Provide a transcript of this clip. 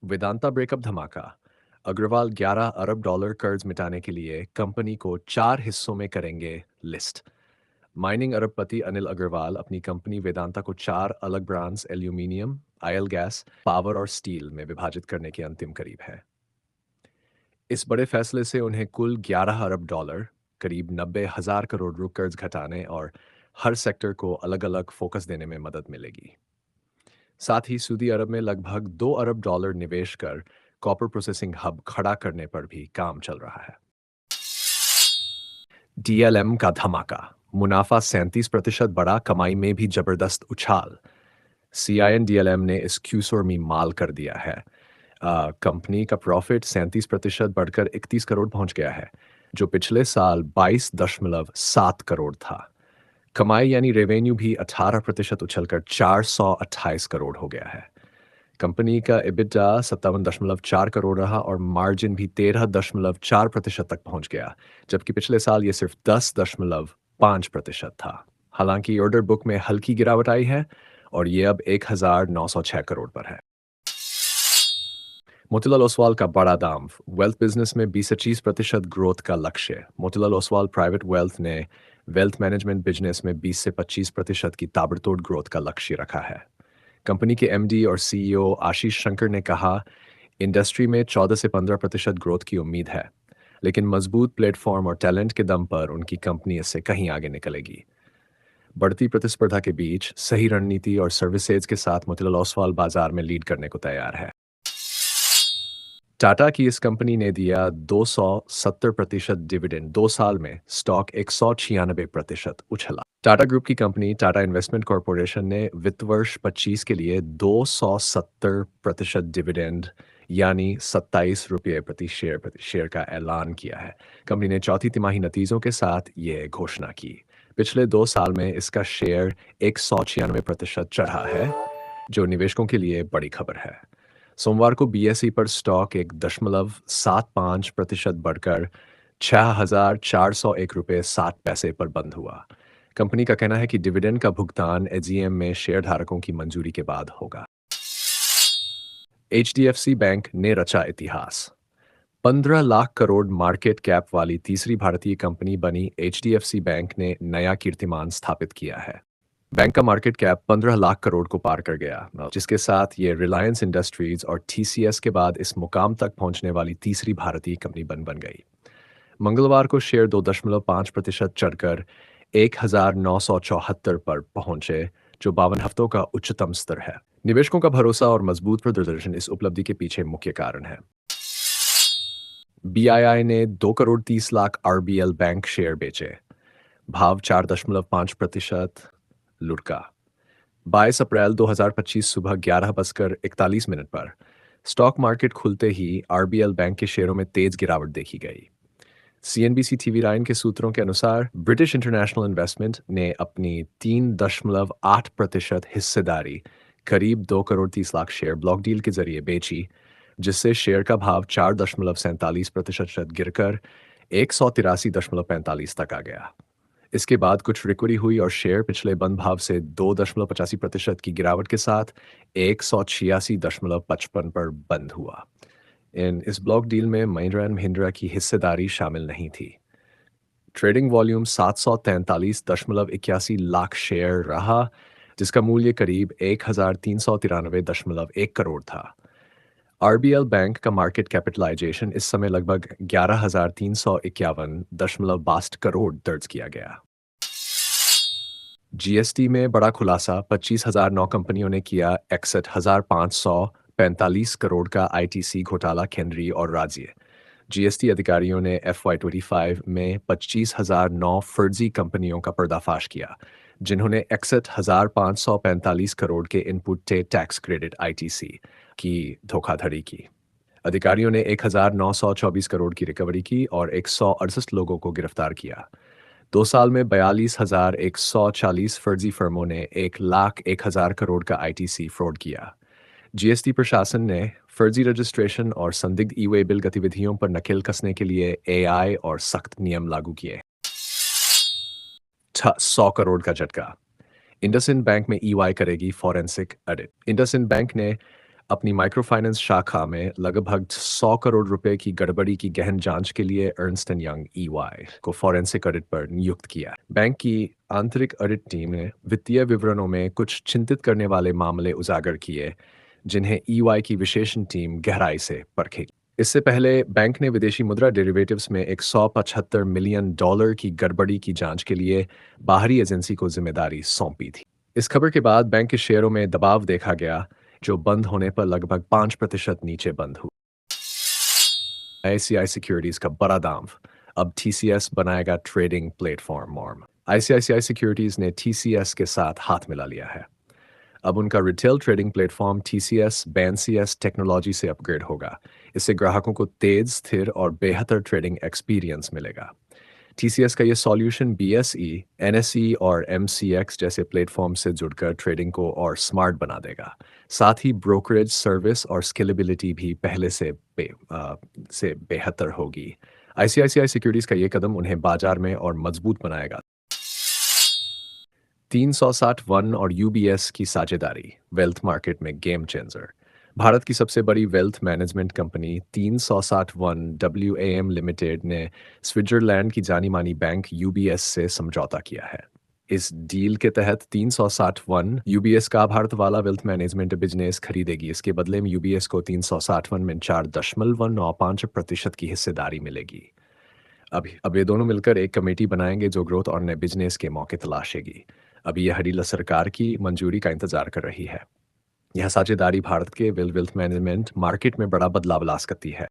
Vedanta breakup धमाका। अग्रवाल 11 अरब dollar कर्ज मिटाने के लिए कंपनी को 4 हिस्सों में करेंगे लिस्ट। माइनिंग अरबपति अनिल अग्रवाल अपनी कंपनी वेदांता को 4 अलग brands aluminium, oil gas, power और स्टील में विभाजित करने के अंतिम करीब है। इस बड़े फैसले से उन्हें कुल 11 अरब डॉलर, करीब 90,000 करोड़ रुपए कर्ज घटाने और हर सेक्टर को अलग अलग फोकस देने में मदद मिलेगी। साथ ही सऊदी अरब में लगभग 2 अरब डॉलर निवेश कर कॉपर प्रोसेसिंग हब खड़ा करने पर भी काम चल रहा है। डीएलएम का धमाका। मुनाफा 37% बढ़ा, कमाई में भी जबरदस्त उछाल। सीआईएन डीएलएम ने इस क्यूसोर में माल कर दिया है। कंपनी का प्रॉफिट 37% बढ़कर 31 करोड़ पहुंच गया है, जो पिछले साल 22.7 करोड़ था। कमाई यानी रेवेन्यू भी 18% उछलकर 428 करोड़ हो गया है। कंपनी का EBITDA 57.4 करोड़ रहा और मार्जिन भी 13.4% तक पहुंच गया, जबकि पिछले साल ये सिर्फ 10.5% था। हालांकि ऑर्डर बुक में हल्की गिरावट आई है और ये अब 1906 करोड़ पर है। मोतीलाल ओसवाल का बड़ा दाम। वेल्थ बिजनेस में 20 से 25% ग्रोथ का लक्ष्य। मोतीलाल ओसवाल प्राइवेट वेल्थ ने वेल्थ मैनेजमेंट बिजनेस में 20 से 25% की ताबड़तोड़ ग्रोथ का लक्ष्य रखा है। कंपनी के एमडी और सीईओ आशीष शंकर ने कहा, इंडस्ट्री में 14 से 15% ग्रोथ की उम्मीद है, लेकिन मजबूत प्लेटफॉर्म और टैलेंट के दम पर उनकी कंपनी इससे कहीं आगे निकलेगी। बढ़ती प्रतिस्पर्धा के बीच सही रणनीति और सर्विसेज के साथ मोतीलाल ओसवाल बाजार में लीड करने को तैयार है। टाटा की इस कंपनी ने दिया 270% डिविडेंड। 2 साल में स्टॉक 196% उछला। टाटा ग्रुप की कंपनी टाटा इन्वेस्टमेंट कॉरपोरेशन ने वित्त वर्ष 25 के लिए 270% डिविडेंड यानी 27 रुपये प्रति शेयर का ऐलान किया है। कंपनी ने चौथी तिमाही नतीजों के साथ ये घोषणा की। पिछले 2 साल में इसका शेयर 196% चढ़ा है, जो निवेशकों के लिए बड़ी खबर है। सोमवार को बीएसई पर स्टॉक 1.75% बढ़कर 6,401.60 पर बंद हुआ। कंपनी का कहना है कि डिविडेंड का भुगतान एजीएम में शेयरधारकों की मंजूरी के बाद होगा। एचडीएफसी बैंक ने रचा इतिहास। 15 लाख करोड़ मार्केट कैप वाली तीसरी भारतीय कंपनी बनी एचडीएफसी बैंक ने नया कीर्तिमान स्थापित किया है। बैंक का मार्केट कैप 15 लाख करोड़ को पार कर गया, जिसके साथ ये रिलायंस इंडस्ट्रीज और टीसीएस के बाद इस मुकाम तक पहुंचने वाली तीसरी भारतीय कंपनी बन गई। मंगलवार को शेयर 2.5% चढ़कर 1974 पर पहुंचे, जो 52 हफ्तों का उच्चतम स्तर है। निवेशकों का भरोसा और मजबूत प्रदर्शन इस उपलब्धि के पीछे मुख्य कारण है। बीआईआई ने 2 crore 30 lakh RBL bank share बेचे। भाव 4.5% लुढ़का। 22 अप्रैल 2025 सुबह 11:41 पर स्टॉक मार्केट खुलते ही आरबीएल बैंक के शेयरों में तेज गिरावट देखी गई। सीएनबीसी टीवी लाइन के सूत्रों के अनुसार ब्रिटिश इंटरनेशनल इन्वेस्टमेंट ने अपनी 3.8% हिस्सेदारी, करीब 2 crore 30 lakh share block deal के जरिए बेची, जिससे शेयर का भाव 4.47% गिरकर 183.45 तक आ गया। इसके बाद कुछ रिकवरी हुई और शेयर पिछले बंद भाव से 2.85% की गिरावट के साथ 186.55 पर बंद हुआ। इस ब्लॉक डील में महिंद्रा एंड महिंद्रा की हिस्सेदारी शामिल नहीं थी। ट्रेडिंग वॉल्यूम 743.81 लाख शेयर रहा, जिसका मूल्य करीब 1,393.1 करोड़ था। आरबीएल बैंक का मार्केट कैपिटलाइजेशन इस समय लगभग 11,351.62 करोड़ दर्ज किया गया। जीएसटी में बड़ा खुलासा। 25,009 कंपनियों ने किया एक्सिट। 1,545 करोड़ का आईटीसी घोटाला केंद्रीय और राज्य। जीएसटी अधिकारियों ने FY25 में 25,009 फर्जी कंपनियों का पर्दाफाश किया, जिन्होंने एक्सिट 1,545 करोड़ के इनपुट टैक्स क्रेडिट आईटीसी की धोखाधड़ी की। अधिकारियों ने 1,924 करोड़ की रिकवरी की और 168 लोगों को गिरफ्तार किया। 2 साल में 42,140 फर्जी फर्मों ने 1,01,000 करोड़ का आईटीसी फ्रॉड किया। जीएसटी प्रशासन ने फर्जी रजिस्ट्रेशन और संदिग्ध ई-वे बिल गतिविधियों पर नकेल कसने के लिए एआई और सख्त नियम लागू किए। 100 करोड़ का झटका। इंडसइंड बैंक में ईवाई करेगी फॉरेंसिक ऑडिट। इंडसइंड बैंक ने अपनी माइक्रो फाइनेंस शाखा में लगभग 100 करोड़ रुपए की गड़बड़ी की गहन जांच के लिए अर्नस्ट एंड यंग ईवाई को फॉरेंसिक ऑडिट पर नियुक्त किया। बैंक की आंतरिक ऑडिट टीम ने वित्तीय विवरणों में कुछ चिंतित करने वाले मामले उजागर किए, जिन्हें ईवाई की विशेषण टीम गहराई से परखेगी। इससे पहले बैंक ने विदेशी मुद्रा डेरिवेटिव्स में एक $175 मिलियन की गड़बड़ी की जांच के लिए बाहरी एजेंसी को जिम्मेदारी सौंपी थी। इस खबर के बाद बैंक के शेयरों में दबाव देखा गया, जो बंद होने पर लगभग 5% नीचे बंद हुआ। आईसीआई सिक्योरिटीज का बड़ा दांव, अब टीसीएस बनाएगा trading platform arm. ICICI securities ने टीसीएस के साथ हाथ मिला लिया है। अब उनका retail trading platform TCS BaNCS technology से अपग्रेड होगा। इससे ग्राहकों को तेज, स्थिर और बेहतर ट्रेडिंग एक्सपीरियंस मिलेगा। टीसीएस का ये सॉल्यूशन बीएसई, एनएसई और एमसीएक्स जैसे प्लेटफॉर्म से जुड़कर ट्रेडिंग को और स्मार्ट बना देगा। साथ ही ब्रोकरेज सर्विस और स्केलेबिलिटी भी पहले से बेहतर होगी। आईसीआईसीआई सिक्योरिटीज का ये कदम उन्हें बाजार में और मजबूत बनाएगा। 360 वन और यूबीएस की साझेदारी वेल्थ मार्केट में गेम चेंजर। भारत की सबसे बड़ी wealth management company 360 one WAM limited ने स्विट्जरलैंड की जानी मानी बैंक यूबीएस से समझौता किया है। इस डील के तहत 360 वन यूबीएस का भारत वाला वेल्थ मैनेजमेंट बिजनेस खरीदेगी। इसके बदले में यूबीएस को 360 वन में 4.95% की हिस्सेदारी मिलेगी। अब ये दोनों मिलकर एक कमेटी बनाएंगे जो ग्रोथ और नए बिजनेस के मौके तलाशेगी। अभी यह हरीला सरकार की मंजूरी का इंतजार कर रही है। यह साझेदारी भारत के वेल्थ मैनेजमेंट मार्केट में बड़ा बदलाव ला सकती है।